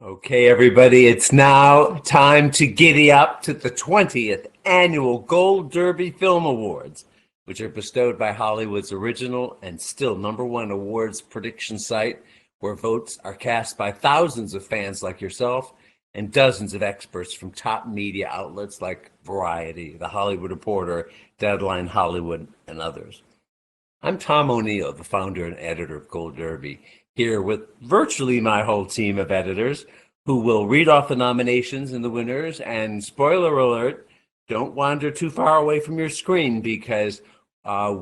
Okay, everybody, it's now time to giddy up to the 20th Annual Gold Derby Film Awards, which are bestowed by Hollywood's original and still #1 awards prediction site, where votes are cast by thousands of fans like yourself and dozens of experts from top media outlets like Variety, The Hollywood Reporter, Deadline Hollywood, and others. I'm Tom O'Neill, the founder and editor of Gold Derby, here with virtually my whole team of editors who will read off the nominations and the winners. And spoiler alert, don't wander too far away from your screen because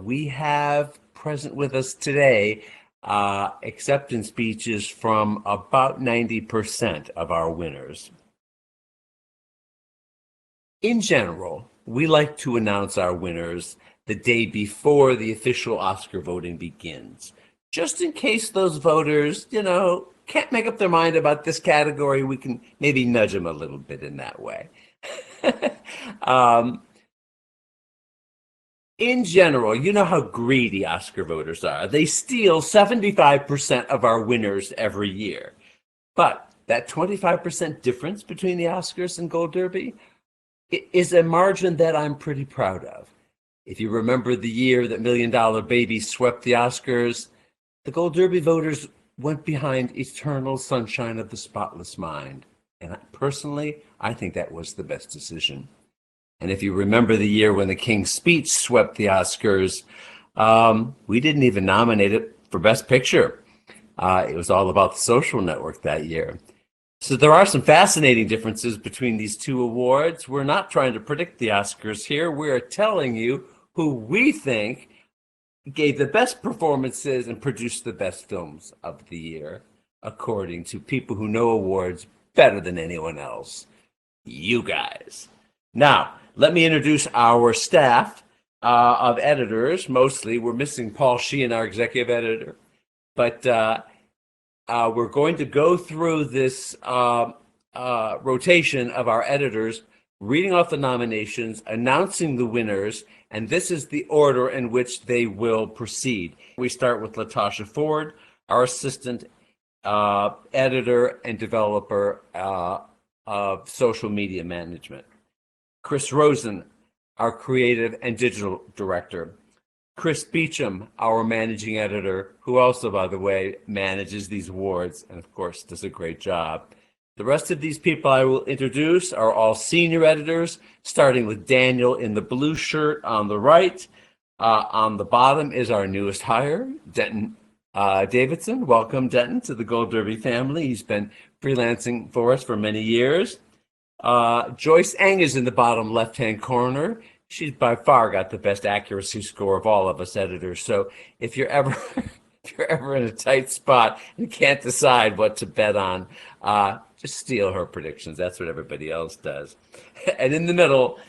we have present with us today acceptance speeches from about 90% of our winners. In general, we like to announce our winners the day before the official Oscar voting begins. Just in case those voters, can't make up their mind about this category, we can maybe nudge them a little bit in that way. In general, you know how greedy Oscar voters are. They steal 75% of our winners every year. But that 25% difference between the Oscars and Gold Derby is a margin that I'm pretty proud of. If you remember the year that $1 Million Baby swept the Oscars, the Gold Derby voters went behind Eternal Sunshine of the Spotless Mind. And personally, I think that was the best decision. And if you remember the year when The King's Speech swept the Oscars, we didn't even nominate it for Best Picture. It was all about The Social Network that year. So there are some fascinating differences between these two awards. We're not trying to predict the Oscars here. We're telling you who we think gave the best performances and produced the best films of the year, according to people who know awards better than anyone else. You guys. Now, let me introduce our staff of editors. Mostly, we're missing Paul Sheehan, our executive editor. But we're going to go through this rotation of our editors, reading off the nominations, announcing the winners, and this is the order in which they will proceed. We start with Latasha Ford, our assistant editor and developer of social media management. Chris Rosen, our creative and digital director. Chris Beachum, our managing editor, who also, by the way, manages these awards and, of course, does a great job. The rest of these people I will introduce are all senior editors, starting with Daniel in the blue shirt on the right. On the bottom is our newest hire, Denton Davidson. Welcome, Denton, to the Gold Derby family. He's been freelancing for us for many years. Joyce Eng is in the bottom left-hand corner. She's by far got the best accuracy score of all of us editors. So if you're ever in a tight spot and can't decide what to bet on, just steal her predictions. That's what everybody else does. And in the middle,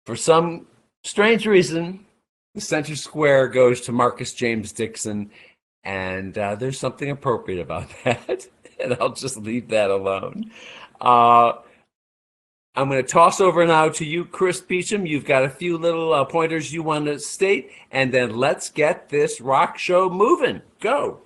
for some strange reason, the center square goes to Marcus James Dixon, and there's something appropriate about that, and I'll just leave that alone. I'm going to toss over now to you, Chris Beachum. You've got a few little pointers you want to state, and then let's get this rock show moving. Go.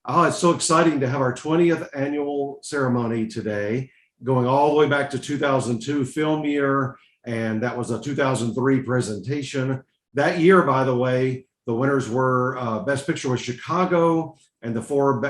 Oh, it's so exciting to have our 20th annual ceremony today, going all the way back to 2002 film year, and that was a 2003 presentation. That year, by the way, the winners were Best Picture was Chicago, and the four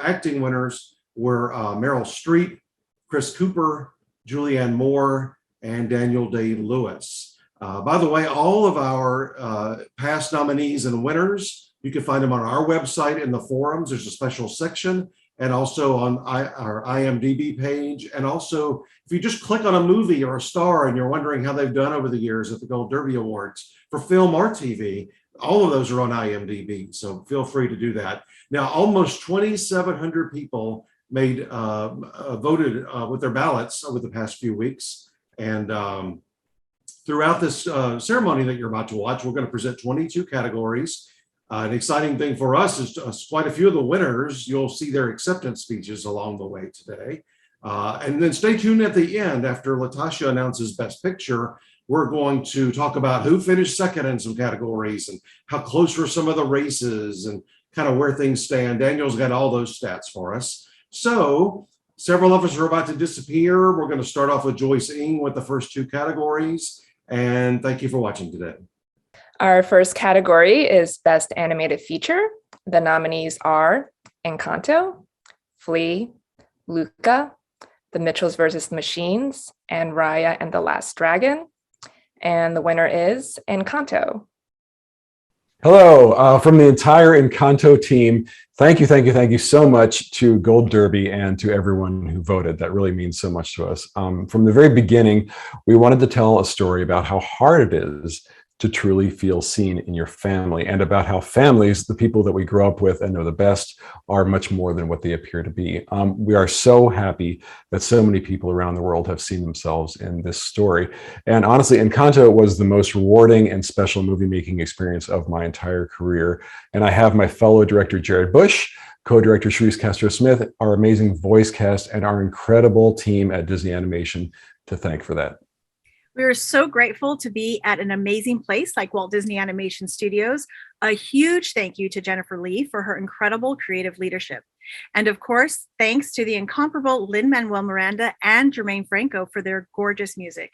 acting winners were Meryl Streep, Chris Cooper, Julianne Moore, and Daniel Day-Lewis. By the way, all of our past nominees and winners, you can find them on our website in the forums. There's a special section, and also on our IMDb page. And also, if you just click on a movie or a star and you're wondering how they've done over the years at the Gold Derby Awards for film or TV, all of those are on IMDb. So feel free to do that. Now, almost 2,700 people voted with their ballots over the past few weeks. And throughout this ceremony that you're about to watch, we're going to present 22 categories. An exciting thing for us is quite a few of the winners. You'll see their acceptance speeches along the way today. And then stay tuned at the end. After Latasha announces Best Picture, we're going to talk about who finished second in some categories and how close were some of the races and kind of where things stand. Daniel's got all those stats for us. So Several of us are about to disappear. We're going to start off with Joyce with the first two categories. And thank you for watching today. Our first category is Best Animated Feature. The nominees are Encanto, Flea, Luca, The Mitchells vs. the Machines, and Raya and the Last Dragon. And the winner is Encanto. Hello, from the entire Encanto team. Thank you so much to Gold Derby and to everyone who voted. That really means so much to us. From the very beginning, we wanted to tell a story about how hard it is to truly feel seen in your family, and about how families, the people that we grow up with and know the best, are much more than what they appear to be. We are so happy that so many people around the world have seen themselves in this story. And honestly, Encanto was the most rewarding and special movie-making experience of my entire career. And I have my fellow director, Jared Bush, co-director Sharice Castro-Smith, our amazing voice cast, and our incredible team at Disney Animation to thank for that. We are so grateful to be at an amazing place like Walt Disney Animation Studios. A huge thank you to Jennifer Lee for her incredible creative leadership. And of course, thanks to the incomparable Lin-Manuel Miranda and Jermaine Franco for their gorgeous music.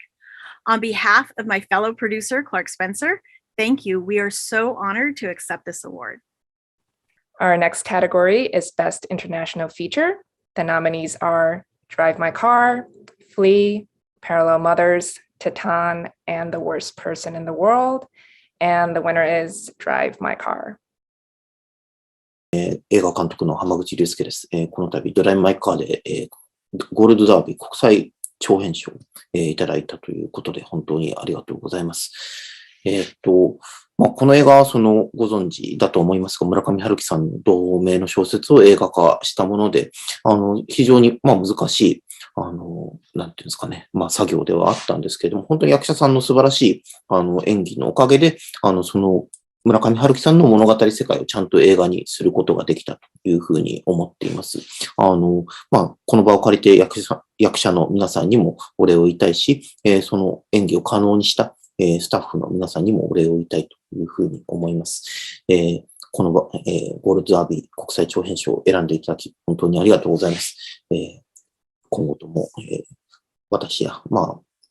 On behalf of my fellow producer, Clark Spencer, thank you. We are so honored to accept this award. Our next category is Best International Feature. The nominees are Drive My Car, Flea, Parallel Mothers, Titane, and The Worst Person in the World. And the winner is Drive My Car. 映画監督の濱口竜介です。この度、ドライブ・マイ・カーで、ゴールドダービー国際長編賞を、いただいたということで、本当にありがとうございます。この映画はご存知だと思いますが、村上春樹さんの同名の小説を映画化したもので、非常に難しい、なんていうんですかね、作業ではあったんですけれども、本当に役者さんの素晴らしい、演技のおかげで、村上春樹さんの物語世界をちゃんと映画にすることができたというふうに思っています。この場を借りて役者の皆さんにもお礼を言いたいし、その演技を可能にしたスタッフの皆さんにもお礼を言いたいというふうに思います。この場、ゴールドダービー国際長編賞を選んでいただき、本当にありがとうございます。今後とも、私や、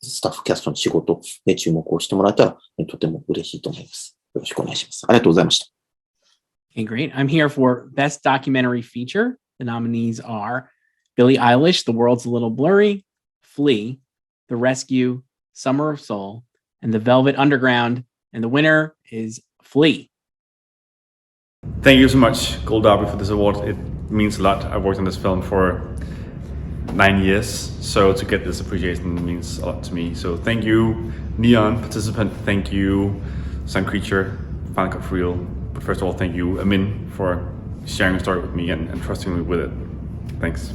スタッフキャストの仕事、注目をしてもらえたら、とても嬉しいと思います。よろしくお願いします。ありがとうございました。Okay, great. I'm here for Best Documentary Feature. The nominees are Billie Eilish, The World's a Little Blurry, Flea, The Rescue, Summer of Soul, and The Velvet Underground. And the winner is Flea. Thank you so much, Gold Derby, for this award. It means a lot. I've worked on this film for 9 years, so to get this appreciation means a lot to me. So thank you, Neon participant. Thank you, Sun Creature, Final Cut Real. But first of all, thank you, Amin, for sharing your story with me and trusting me with it. Thanks.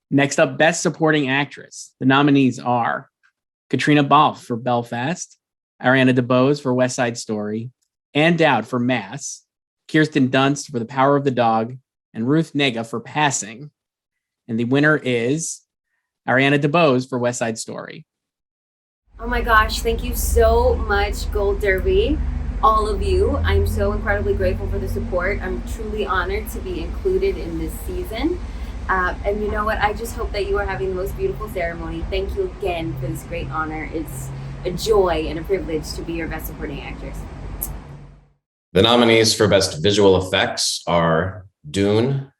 Next up, Best Supporting Actress. The nominees are Katrina Balfe for Belfast, Ariana DeBose for West Side Story, Ann Dowd for Mass, Kirsten Dunst for The Power of the Dog, and Ruth Negga for Passing. And the winner is Ariana DeBose for West Side Story. Oh my gosh, thank you so much, Gold Derby. All of you. I'm so incredibly grateful for the support. I'm truly honored to be included in this season. And you know what? I just hope that you are having the most beautiful ceremony. Thank you again for this great honor. It's a joy and a privilege to be your Best Supporting Actress. The nominees for Best Visual Effects are Dune,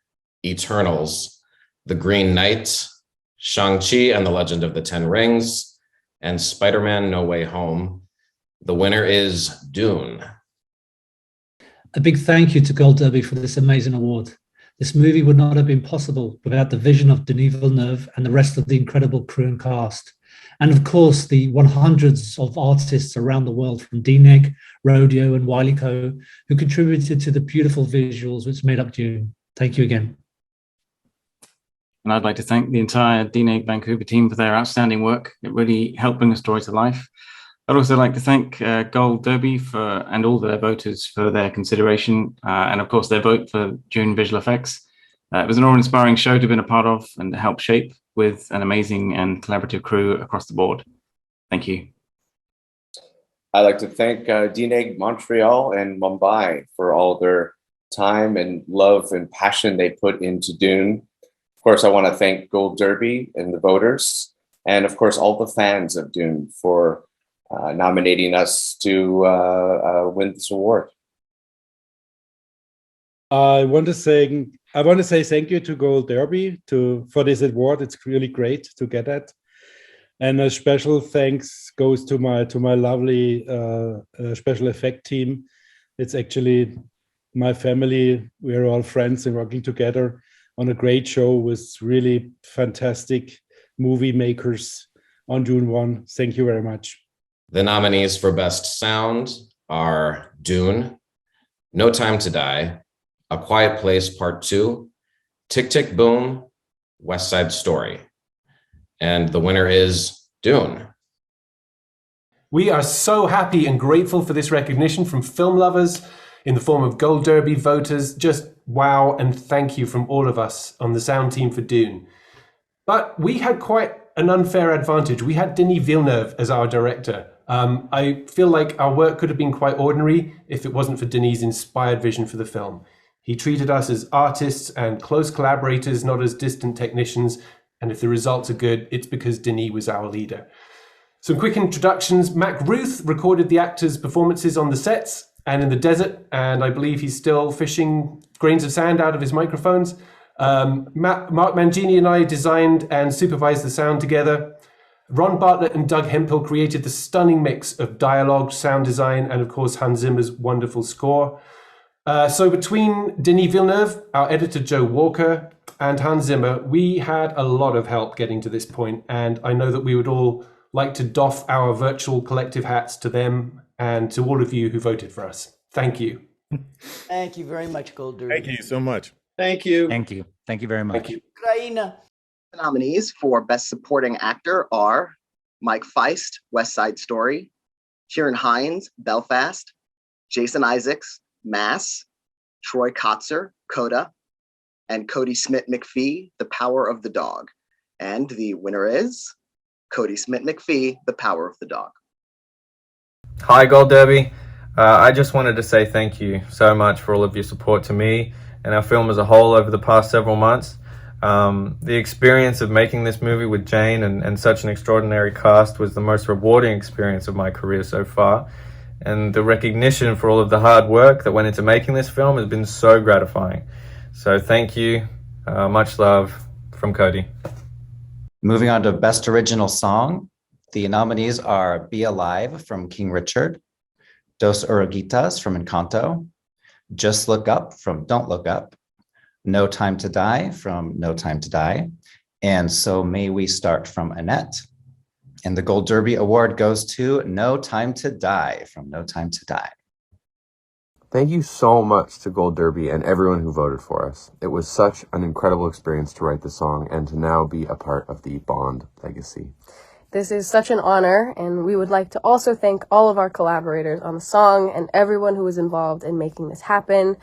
Eternals, The Green Knight, Shang-Chi and the Legend of the Ten Rings, and Spider-Man No Way Home. The winner is Dune. A big thank you to Gold Derby for this amazing award. This movie would not have been possible without the vision of Denis Villeneuve and the rest of the incredible crew and cast. And of course, the 100s of artists around the world from D-Neg, Rodeo, and Wiley Co, who contributed to the beautiful visuals which made up Dune. Thank you again. And I'd like to thank the entire D-Neg Vancouver team for their outstanding work. It really helped bring the story to life. I'd also like to thank Gold Derby and all their voters for their consideration and of course their vote for Dune visual effects. It was an awe-inspiring show to have been a part of and to help shape with an amazing and collaborative crew across the board. Thank you. I'd like to thank D-Neg Montreal and Mumbai for all their time and love and passion they put into Dune. Of course, I want to thank Gold Derby and the voters, and of course, all the fans of Dune for nominating us to win this award. I want to say thank you to Gold Derby for this award. It's really great to get that, and a special thanks goes to my lovely special effect team. It's actually my family. We're all friends and working together on a great show with really fantastic movie makers on June 1. Thank you very much. The nominees for Best Sound are Dune, No Time to Die, A Quiet Place Part 2, Tick, Tick, Boom, West Side Story. And the winner is Dune. We are so happy and grateful for this recognition from film lovers in the form of Gold Derby voters. Just wow and thank you from all of us on the sound team for Dune. But we had quite an unfair advantage. We had Denis Villeneuve as our director. I feel like our work could have been quite ordinary if it wasn't for Denis' inspired vision for the film. He treated us as artists and close collaborators, not as distant technicians. And if the results are good, it's because Denis was our leader. Some quick introductions. Mac Ruth recorded the actors' performances on the sets and in the desert, and I believe he's still fishing grains of sand out of his microphones. Mark Mangini and I designed and supervised the sound together. Ron Bartlett and Doug Hemphill created the stunning mix of dialogue, sound design, and of course Hans Zimmer's wonderful score. So between Denis Villeneuve, our editor Joe Walker, and Hans Zimmer, we had a lot of help getting to this point, and I know that we would all like to doff our virtual collective hats to them and to all of you who voted for us. Thank you. Thank you very much, Gold Derby. Thank you so much. Thank you. Thank you. Thank you very much. Thank you. Ukraine. The nominees for Best Supporting Actor are Mike Feist, West Side Story, Kieran Hines, Belfast, Jason Isaacs, Mass, Troy Kotzer, CODA, and Cody Smith-McPhee, The Power of the Dog. And the winner is Cody Smith-McPhee, The Power of the Dog. Hi, Gold Derby. I just wanted to say thank you so much for all of your support to me and our film as a whole over the past several months. The experience of making this movie with Jane and such an extraordinary cast was the most rewarding experience of my career so far. And the recognition for all of the hard work that went into making this film has been so gratifying. So thank you. Much love from Cody. Moving on to Best Original Song, the nominees are Be Alive from King Richard, Dos Oruguitas from Encanto, Just Look Up from Don't Look Up, No Time to Die from No Time to Die, and So May We Start from Annette. And the Gold Derby Award goes to No Time to Die from No Time to Die. Thank you so much to Gold Derby and everyone who voted for us. It was such an incredible experience to write the song and to now be a part of the Bond legacy. This is such an honor, and we would like to also thank all of our collaborators on the song and everyone who was involved in making this happen.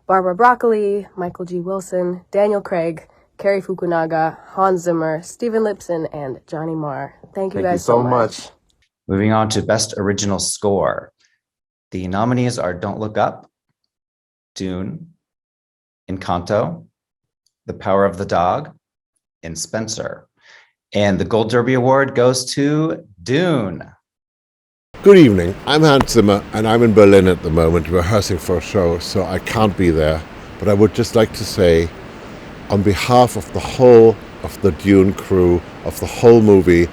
Barbara Broccoli, Michael G. Wilson, Daniel Craig, Cary Fukunaga, Hans Zimmer, Stephen Lipson, and Johnny Marr. Thank you guys so much. Moving on to Best Original Score. The nominees are Don't Look Up, Dune, Encanto, The Power of the Dog, and Spencer. And the Gold Derby Award goes to Dune. Good evening. I'm Hans Zimmer, and I'm in Berlin at the moment rehearsing for a show, so I can't be there. But I would just like to say, on behalf of the whole of the Dune crew, of the whole movie,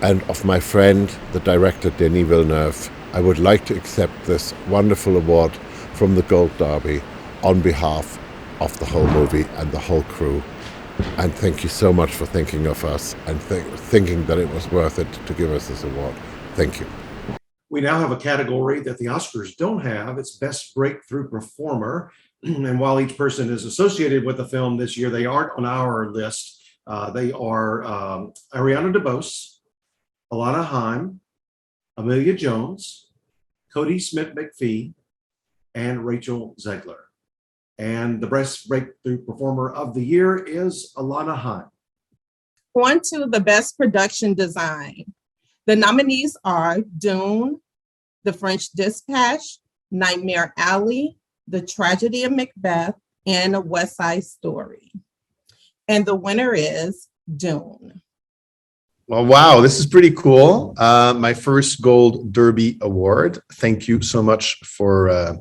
and of my friend, the director Denis Villeneuve, I would like to accept this wonderful award from the Gold Derby on behalf of the whole movie and the whole crew. And thank you so much for thinking of us and thinking that it was worth it to give us this award. Thank you. We now have a category that the Oscars don't have. It's Best Breakthrough Performer. And while each person is associated with the film this year, they aren't on our list. They are Ariana DeBose, Alana Haim, Amelia Jones, Cody Smith-McPhee, and Rachel Zegler. And the Best Breakthrough Performer of the Year is Alana Haim. On to the Best Production Design. The nominees are Dune, The French Dispatch, Nightmare Alley, The Tragedy of Macbeth, and A West Side Story. And the winner is Dune. Well, wow, this is pretty cool. My first Gold Derby award. Thank you so much for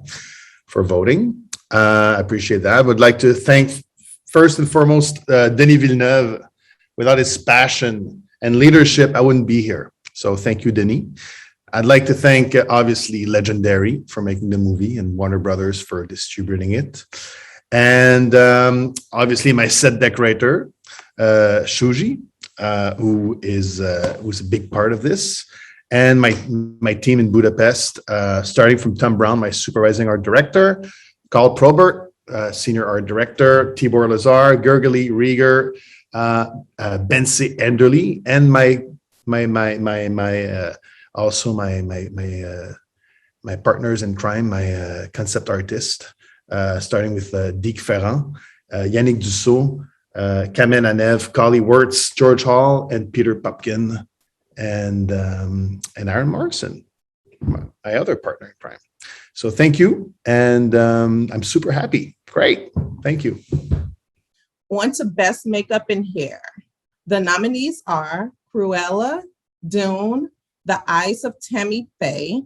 voting. I appreciate that. I would like to thank first and foremost Denis Villeneuve. Without his passion and leadership, I wouldn't be here. So thank you, Denis. I'd like to thank obviously Legendary for making the movie and Warner Brothers for distributing it, and obviously my set decorator, Shuji. Who's a big part of this, and my team in Budapest, starting from Tom Brown, my supervising art director, Carl Probert, senior art director, Tibor Lazar, Gergely Rieger, Bensi Enderly, and my partners in crime, my concept artist, starting with Dick Ferrand, Yannick Dussault, Kamel Anev, Collie Wirtz, George Hall, and Peter Popkin, and Aaron Morrison, my other partner in crime. So thank you, and I'm super happy. Great, thank you. On to Best Makeup and Hair. The nominees are Cruella, Dune, The Eyes of Tammy Faye,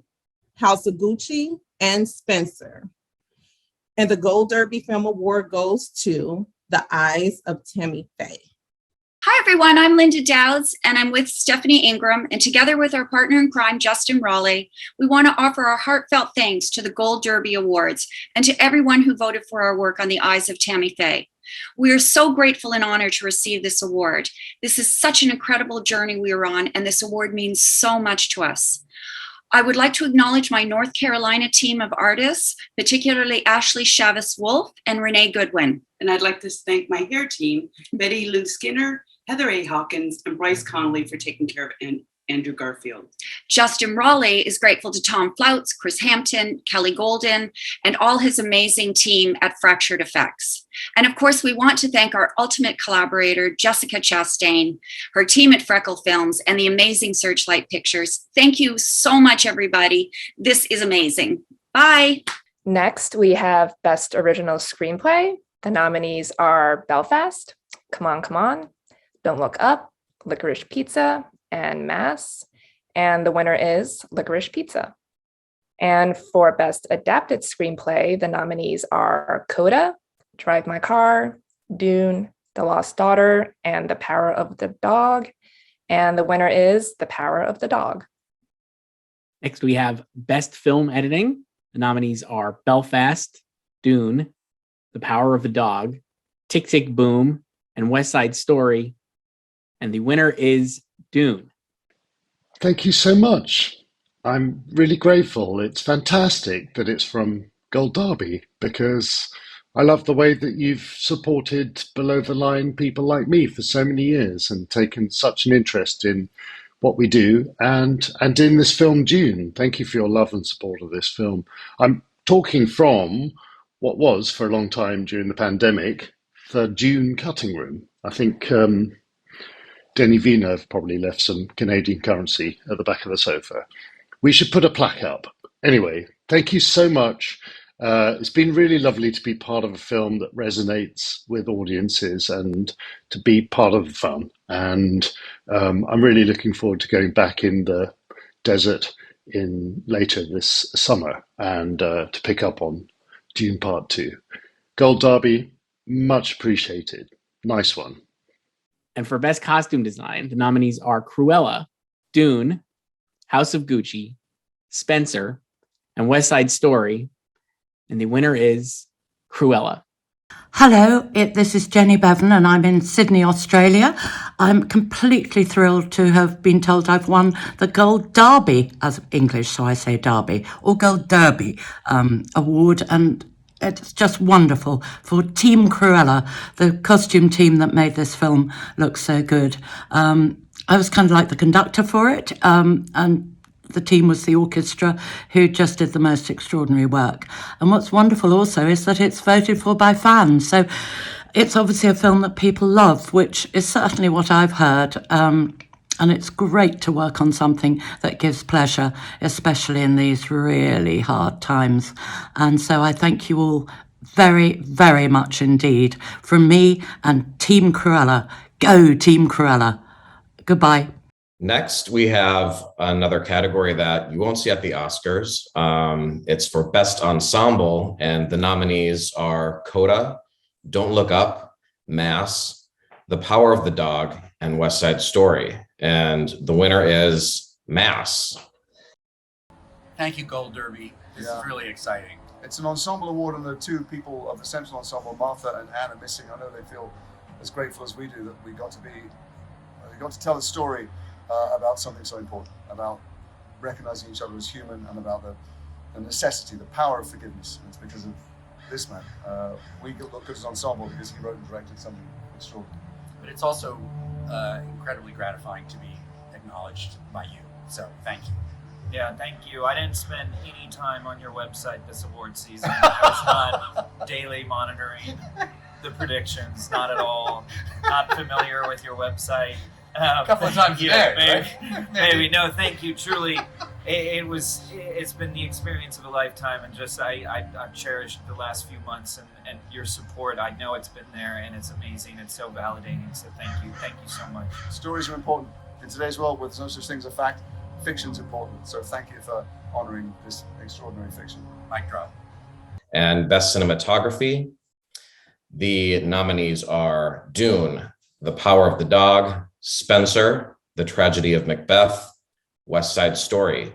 House of Gucci, and Spencer. And the Gold Derby Film Award goes to The Eyes of Tammy Faye. Hi, everyone. I'm Linda Dowds, and I'm with Stephanie Ingram. And together with our partner in crime, Justin Raleigh, we want to offer our heartfelt thanks to the Gold Derby Awards and to everyone who voted for our work on The Eyes of Tammy Faye. We are so grateful and honored to receive this award. This is such an incredible journey we are on, and this award means so much to us. I would like to acknowledge my North Carolina team of artists, particularly Ashley Chavis-Wolf and Renee Goodwin. And I'd like to thank my hair team, Betty Lou Skinner, Heather A. Hawkins, and Bryce Connolly for taking care of Andrew Garfield. Justin Raleigh is grateful to Tom Flouts, Chris Hampton, Kelly Golden, and all his amazing team at Fractured Effects. And of course, we want to thank our ultimate collaborator, Jessica Chastain, her team at Freckle Films, and the amazing Searchlight Pictures. Thank you so much, everybody. This is amazing. Bye. Next, we have Best Original Screenplay. The nominees are Belfast, Come On, Come On, Don't Look Up, Licorice Pizza, and Mass. And the winner is Licorice Pizza. And for Best Adapted Screenplay, the nominees are CODA, Drive My Car, Dune, The Lost Daughter, and The Power of the Dog. And the winner is The Power of the Dog. Next, we have Best Film Editing. The nominees are Belfast, Dune, The Power of the Dog, Tick, Tick, Boom, and West Side Story. And the winner is Dune. Thank you so much. I'm really grateful. It's fantastic that it's from Gold Derby because I love the way that you've supported below the line people like me for so many years and taken such an interest in what we do and in this film Dune. Thank you for your love and support of this film. I'm talking from what was for a long time during the pandemic, the Dune cutting room. I think Denis Villeneuve probably left some Canadian currency at the back of the sofa. We should put a plaque up. Anyway, thank you so much. It's been really lovely to be part of a film that resonates with audiences and to be part of the fun. And I'm really looking forward to going back in the desert in later this summer and to pick up on Dune Part 2. Gold Derby, much appreciated. Nice one. And for Best Costume Design, the nominees are Cruella, Dune, House of Gucci, Spencer, and West Side Story. And the winner is Cruella. Hello, this is Jenny Bevan and I'm in Sydney, Australia. I'm completely thrilled to have been told I've won the Gold Derby, as English, so I say Derby, or Gold Derby award. And it's just wonderful for Team Cruella, the costume team that made this film look so good. I was kind of like the conductor for it, and the team was the orchestra who just did the most extraordinary work. And what's wonderful also is that it's voted for by fans. So it's obviously a film that people love, which is certainly what I've heard. And it's great to work on something that gives pleasure, especially in these really hard times. And so I thank you all very, very much indeed. From me and Team Cruella. Go, Team Cruella. Goodbye. Next, we have another category that you won't see at the Oscars. It's for Best Ensemble, and the nominees are CODA, Don't Look Up, Mass, The Power of the Dog, and West Side Story. And the winner is Mass. Thank you, Gold Derby. This is really exciting. It's an ensemble award, and the two people of the central ensemble, Martha and Anne, are missing. I know they feel as grateful as we do that we got to tell a story about something so important, about recognizing each other as human, and about the necessity, the power of forgiveness. And it's because of this man. We look at his ensemble because he wrote and directed something extraordinary. But it's also incredibly gratifying to be acknowledged by you. So thank you. Yeah, thank you. I didn't spend any time on your website this award season. I was not daily monitoring the predictions, not at all. Not familiar with your website. A couple of times a day, right? Maybe. No, thank you. Truly, it's been the experience of a lifetime, and just I've cherished the last few months and your support. I know it's been there, and it's amazing. It's so validating. So thank you so much. Stories are important in today's world, where there's no such thing as a fact. Fiction's important. So thank you for honoring this extraordinary fiction. Mic drop. And Best Cinematography, the nominees are Dune, The Power of the Dog, Spencer, The Tragedy of Macbeth, West Side Story,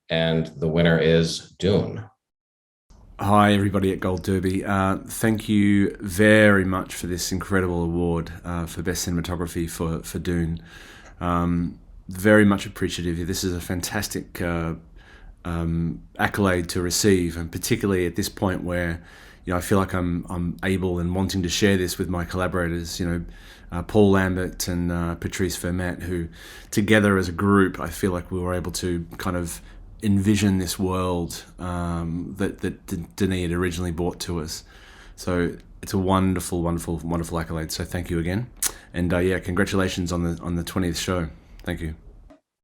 and the winner is Dune. Hi, everybody at Gold Derby. Thank you very much for this incredible award for Best Cinematography for Dune. Very much appreciative. This is a fantastic accolade to receive, and particularly at this point where I feel like I'm able and wanting to share this with my collaborators. Paul Lambert and Patrice Vermette, who together as a group, I feel like we were able to kind of envision this world that Denis had originally brought to us. So it's a wonderful, wonderful, wonderful accolade. So thank you again, and congratulations on the 20th show. Thank you.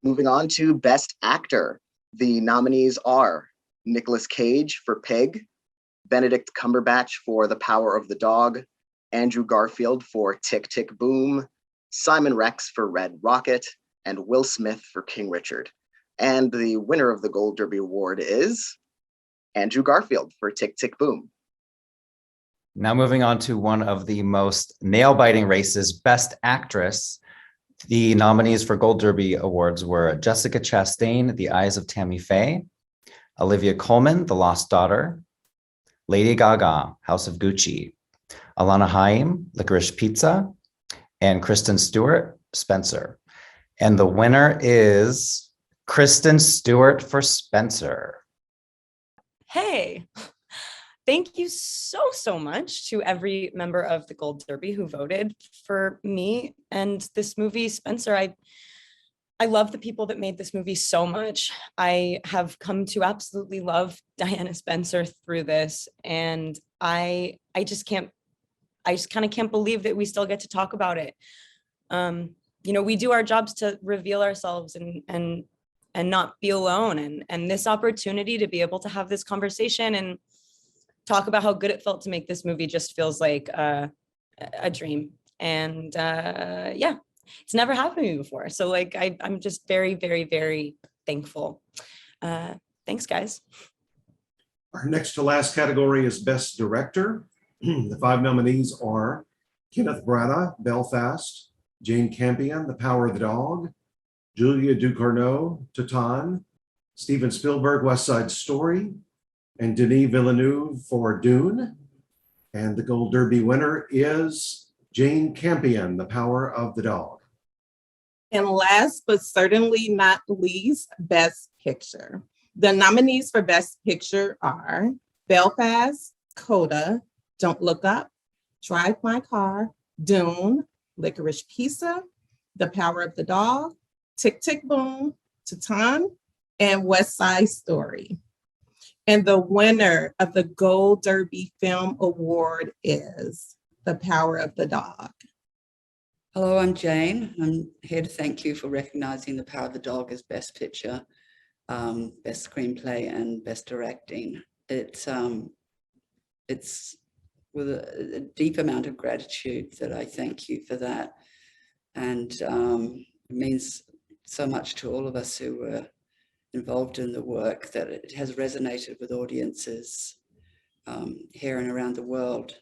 Moving on to Best Actor. The nominees are Nicolas Cage for Pig, Benedict Cumberbatch for The Power of the Dog, Andrew Garfield for Tick, Tick, Boom, Simon Rex for Red Rocket, and Will Smith for King Richard. And the winner of the Gold Derby Award is Andrew Garfield for Tick, Tick, Boom. Now moving on to one of the most nail-biting races, Best Actress. The nominees for Gold Derby Awards were Jessica Chastain, The Eyes of Tammy Faye, Olivia Colman, The Lost Daughter, Lady Gaga, House of Gucci, Alana Haim, Licorice Pizza, and Kristen Stewart, Spencer. And the winner is Kristen Stewart for Spencer. Hey, thank you so much to every member of the Gold Derby who voted for me and this movie, Spencer. I love the people that made this movie so much. I have come to absolutely love Diana Spencer through this, and I just kind of can't believe that we still get to talk about it. We do our jobs to reveal ourselves and not be alone, and this opportunity to be able to have this conversation and talk about how good it felt to make this movie just feels like a dream. And it's never happened to me before. So I'm just very, very, very thankful. Thanks, guys. Our next to last category is Best Director. The 5 nominees are Kenneth Branagh, Belfast, Jane Campion, The Power of the Dog, Julia Ducournau, Titane, Steven Spielberg, West Side Story, and Denis Villeneuve for Dune. And the Gold Derby winner is Jane Campion, The Power of the Dog. And last but certainly not least, Best Picture. The nominees for Best Picture are Belfast, CODA, Don't Look Up, Drive My Car, Dune, Licorice Pizza, The Power of the Dog, Tick, Tick, Boom, Titane, and West Side Story. And the winner of the Gold Derby Film Award is The Power of the Dog. Hello, I'm Jane. I'm here to thank you for recognizing The Power of the Dog as Best Picture, Best Screenplay, and Best Directing. It's it's with a deep amount of gratitude that I thank you for that. And it means so much to all of us who were involved in the work that it has resonated with audiences here and around the world.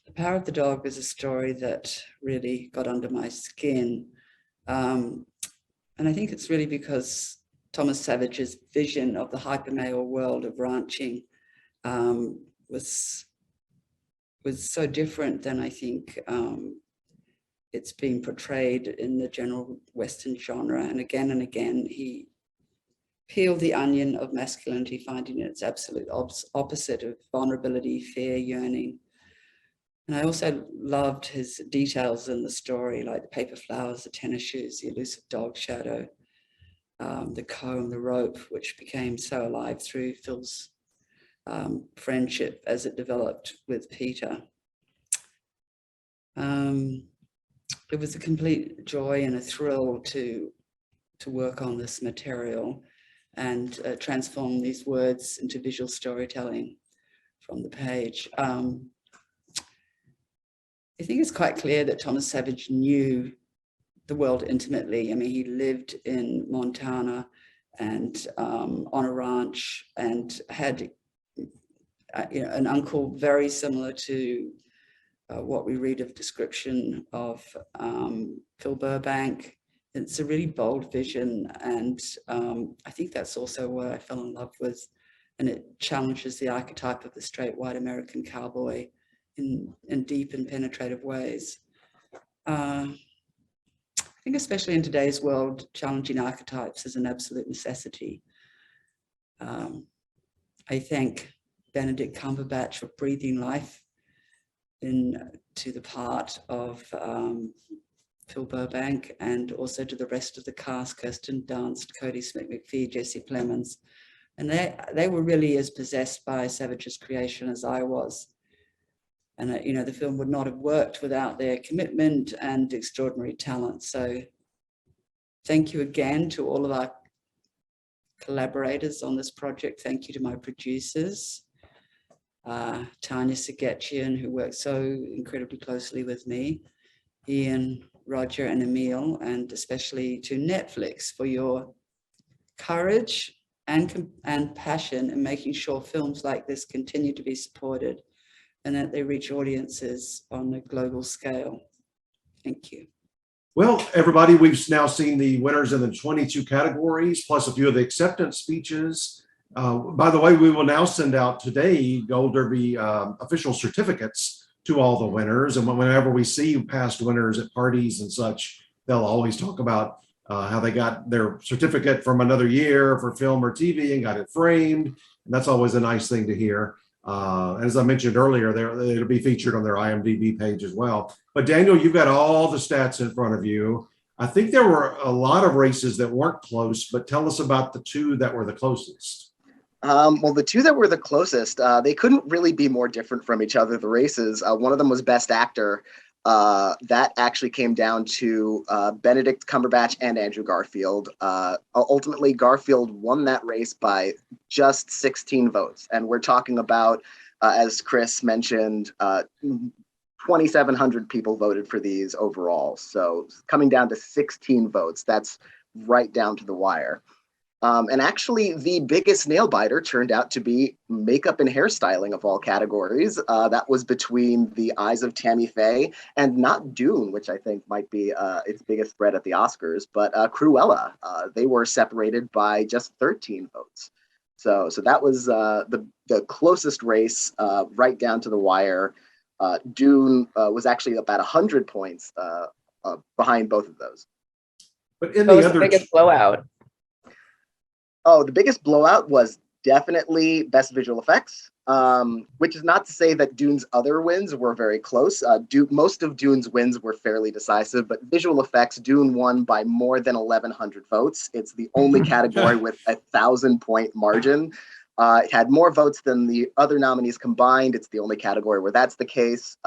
The Power of the Dog is a story that really got under my skin. And I think it's really because Thomas Savage's vision of the hypermale world of ranching was so different than I think it's been portrayed in the general Western genre. And again, he peeled the onion of masculinity, finding its absolute opposite of vulnerability, fear, yearning. And I also loved his details in the story, like the paper flowers, the tennis shoes, the elusive dog shadow, the comb, the rope, which became so alive through Phil's friendship as it developed with Peter. It was a complete joy and a thrill to work on this material and transform these words into visual storytelling from the page. I think it's quite clear that Thomas Savage knew the world intimately. I mean, he lived in Montana and on a ranch and had an uncle very similar to what we read of description of Phil Burbank. It's a really bold vision, and I think that's also what I fell in love with, and it challenges the archetype of the straight white American cowboy in deep and penetrative ways. I think especially in today's world, challenging archetypes is an absolute necessity. I thank Benedict Cumberbatch for breathing life into the part of Phil Burbank, and also to the rest of the cast, Kirsten Dunst, Cody Smith-McPhee, Jesse Plemons. And they were really as possessed by Savage's creation as I was. And the film would not have worked without their commitment and extraordinary talent. So thank you again to all of our collaborators on this project. Thank you to my producers, Tanya Sagetchian, who worked so incredibly closely with me, Ian, Roger, and Emil, and especially to Netflix for your courage and passion in making sure films like this continue to be supported and that they reach audiences on a global scale. Thank you. Well, everybody, we've now seen the winners in the 22 categories, plus a few of the acceptance speeches. By the way, we will now send out today Gold Derby official certificates to all the winners. And whenever we see past winners at parties and such, they'll always talk about how they got their certificate from another year for film or TV and got it framed. And that's always a nice thing to hear. As I mentioned earlier, it'll be featured on their IMDb page as well. But Daniel, you've got all the stats in front of you. I think there were a lot of races that weren't close, but tell us about the two that were the closest. Well, the two that were the closest, they couldn't really be more different from each other, the races. One of them was Best Actor. That actually came down to Benedict Cumberbatch and Andrew Garfield. Ultimately, Garfield won that race by just 16 votes. And we're talking about, as Chris mentioned, 2,700 people voted for these overall. So coming down to 16 votes, that's right down to the wire. And actually, the biggest nail biter turned out to be makeup and hairstyling of all categories. That was between The Eyes of Tammy Faye and not Dune, which I think might be its biggest threat at the Oscars, but Cruella. They were separated by just 13 votes. So that was the closest race, right down to the wire. Dune was actually about 100 points behind both of those. But in What was the biggest blowout? Oh, the biggest blowout was definitely Best Visual Effects, which is not to say that Dune's other wins were very close. Most of Dune's wins were fairly decisive, but visual effects, Dune won by more than 1,100 votes. It's the only category with a 1,000-point margin. It had more votes than the other nominees combined. It's the only category where that's the case.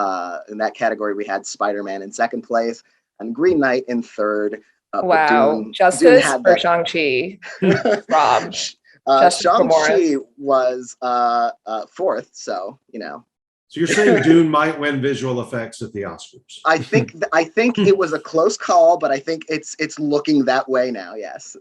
In that category, we had Spider-Man in second place and Green Knight in third. Wow, Dune justice had for that. Shang-Chi. Rob. Justin Shang-Chi Morris. was fourth, so So you're saying Dune might win visual effects at the Oscars? I think it was a close call, but I think it's looking that way now. Yes.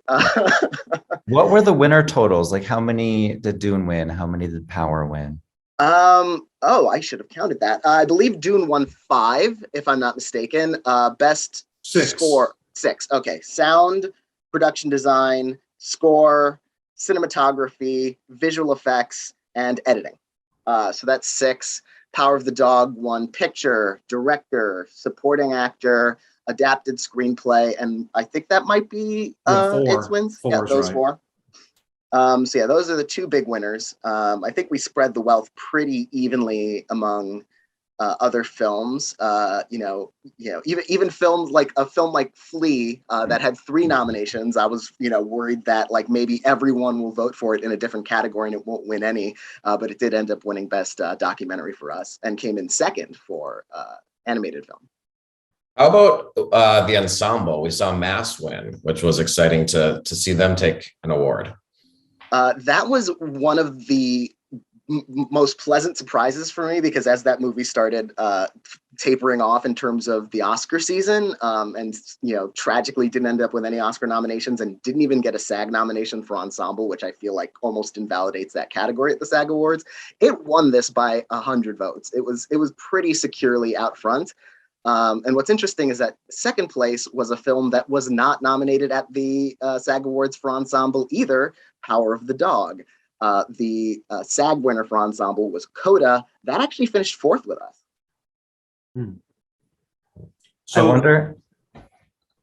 What were the winner totals? Like, how many did Dune win? How many did Power win? Oh, I should have counted that. I believe Dune won 5, if I'm not mistaken. Best 6. score 6. Okay, sound, production design, score, cinematography, visual effects, and editing. So that's 6. Power of the Dog won picture, director, supporting actor, adapted screenplay, and I think that might be its wins. Yeah, those right. 4. So yeah, those are the 2 big winners. I think we spread the wealth pretty evenly among other films. Even films like a film like Flea that had 3 nominations. I was worried that like maybe everyone will vote for it in a different category and it won't win any. But it did end up winning best documentary for us and came in second for animated film. How about the ensemble? We saw Mass win, which was exciting to see them take an award. That was one of the most pleasant surprises for me, because as that movie started tapering off in terms of the Oscar season, and tragically didn't end up with any Oscar nominations and didn't even get a SAG nomination for ensemble, which I feel like almost invalidates that category at the SAG Awards. It won this by 100 votes. It was pretty securely out front. And what's interesting is that second place was a film that was not nominated at the SAG Awards for ensemble either, Power of the Dog. The SAG winner for ensemble was CODA. That actually finished 4th with us. So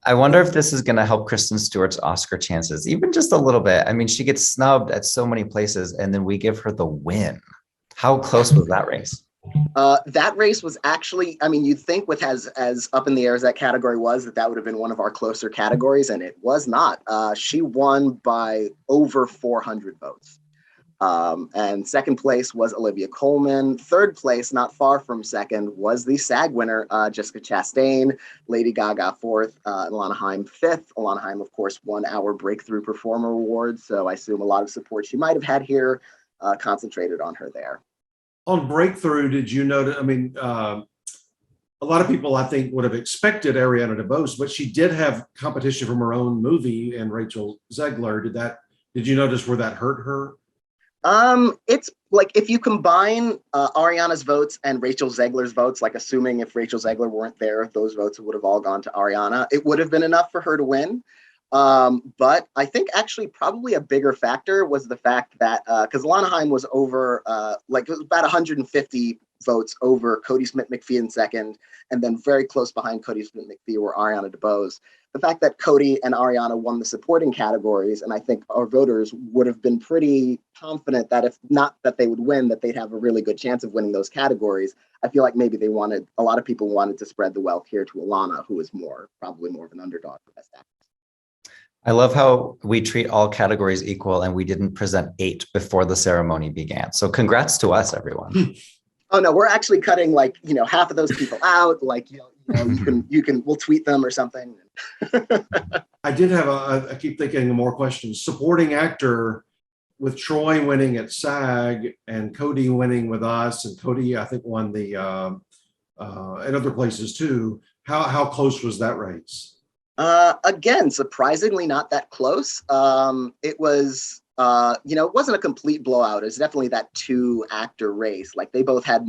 I wonder if this is going to help Kristen Stewart's Oscar chances, even just a little bit. I mean, she gets snubbed at so many places, and then we give her the win. How close was that race? That race was actually, I mean, you'd think with as up in the air as that category was, that would have been one of our closer categories, and it was not. She won by over 400 votes. And second place was Olivia Colman. Third place, not far from second, was the SAG winner, Jessica Chastain. Lady Gaga 4th, Alana Haim 5th. Alana Haim, of course, won our Breakthrough Performer Award, so I assume a lot of support she might have had here concentrated on her there. On Breakthrough, did you notice? I mean, a lot of people I think would have expected Ariana DeBose, but she did have competition from her own movie and Rachel Zegler. Did you notice where that hurt her? It's like if you combine Ariana's votes and Rachel Zegler's votes, like assuming if Rachel Zegler weren't there, those votes would have all gone to Ariana. It would have been enough for her to win. But I think actually probably a bigger factor was the fact that because Alana Haim was over it was about 150 votes over Cody Smith-McPhee in second, and then very close behind Cody Smith-McPhee were Ariana DeBose. The fact that Cody and Ariana won the supporting categories, and I think our voters would have been pretty confident that if not that they would win, that they'd have a really good chance of winning those categories. I feel like maybe a lot of people wanted to spread the wealth here to Alana, who is probably more of an underdog for Best Actress. I love how we treat all categories equal, and we didn't present 8 before the ceremony began. So congrats to us, everyone. Oh no, we're actually cutting half of those people out. We'll tweet them or something. I did have I keep thinking of more questions. Supporting actor, with Troy winning at SAG and Cody winning with us, and Cody I think won the at other places too. How close was that race? Again, surprisingly not that close. It was, it wasn't a complete blowout. It was definitely that 2-actor race. Like they both had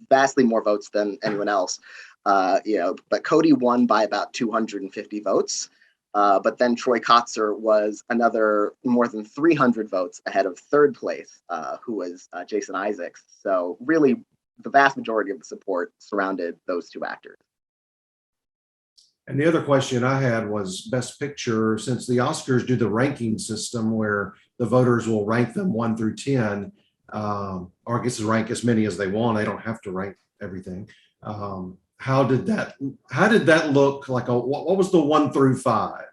vastly more votes than anyone else. But Cody won by about 250 votes. But then Troy Kotzer was another more than 300 votes ahead of third place, who was Jason Isaacs. So really, the vast majority of the support surrounded those 2 actors. And the other question I had was Best Picture, since the Oscars do the ranking system where the voters will rank them 1 through 10, or I guess rank as many as they want. They don't have to rank everything. How did that look like? What was the 1 through 5?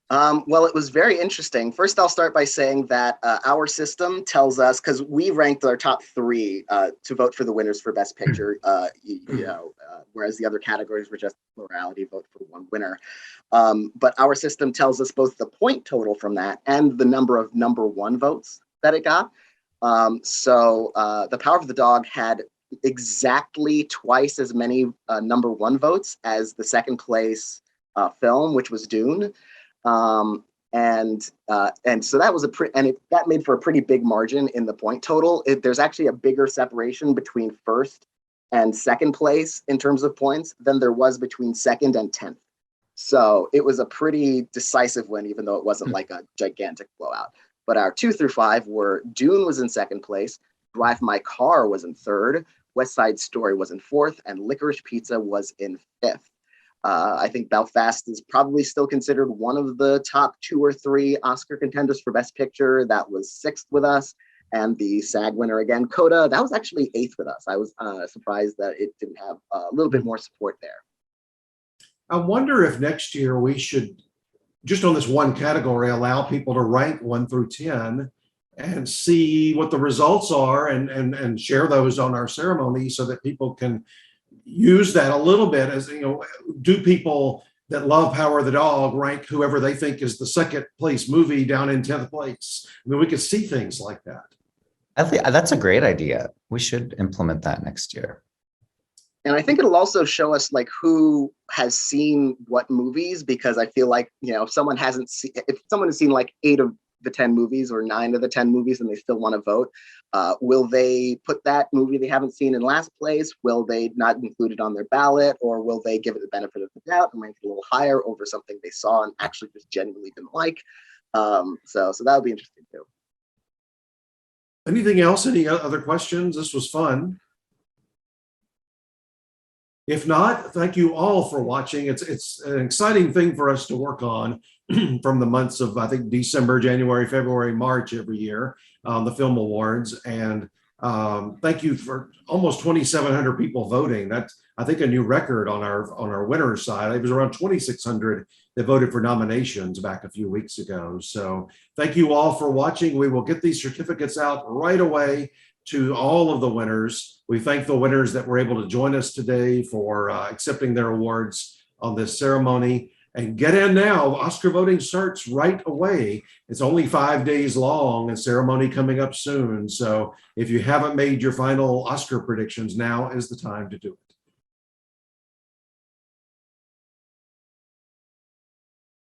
Well, it was very interesting. First, I'll start by saying that our system tells us, because we ranked our top three to vote for the winners for Best Picture, whereas the other categories were just plurality, vote for one winner. But our system tells us both the point total from that and the number of number one votes that it got. So The Power of the Dog had exactly twice as many number one votes as the second place film, which was Dune. And so that was that made for a pretty big margin in the point total. There's actually a bigger separation between first and second place in terms of points than there was between second and 10th. So it was a pretty decisive win, even though it wasn't like a gigantic blowout. But our 2 through 5 were Dune was in second place, Drive My Car was in third, West Side Story was in fourth, and Licorice Pizza was in fifth. I think Belfast is probably still considered one of the top 2 or 3 Oscar contenders for Best Picture. That was 6th with us. And the SAG winner again, CODA, that was actually 8th with us. I was surprised that it didn't have a little bit more support there. I wonder if next year we should, just on this one category, allow people to rank 1 through 10 and see what the results are and share those on our ceremony so that people can use that a little bit as, do people that love Power of the Dog rank whoever they think is the second place movie down in 10th place? I mean, we could see things like that. I think that's a great idea. We should implement that next year. And I think it'll also show us like who has seen what movies, because I feel like, if someone has seen like 8 of the 10 movies or 9 of the 10 movies and they still want to vote, will they put that movie they haven't seen in last place? Will they not include it on their ballot, or will they give it the benefit of the doubt and rank it a little higher over something they saw and actually just genuinely didn't like? So that would be interesting too. Anything else? Any other questions? This was fun. If not, thank you all for watching. It's an exciting thing for us to work on from the months of, I think, December, January, February, March every year, the film awards. And thank you for almost 2,700 people voting. That's, I think, a new record on our winners side. It was around 2,600 that voted for nominations back a few weeks ago. So thank you all for watching. We will get these certificates out right away to all of the winners. We thank the winners that were able to join us today for accepting their awards on this ceremony. And get in now. Oscar voting starts right away. It's only 5 days long, a ceremony coming up soon. So if you haven't made your final Oscar predictions, now is the time to do it.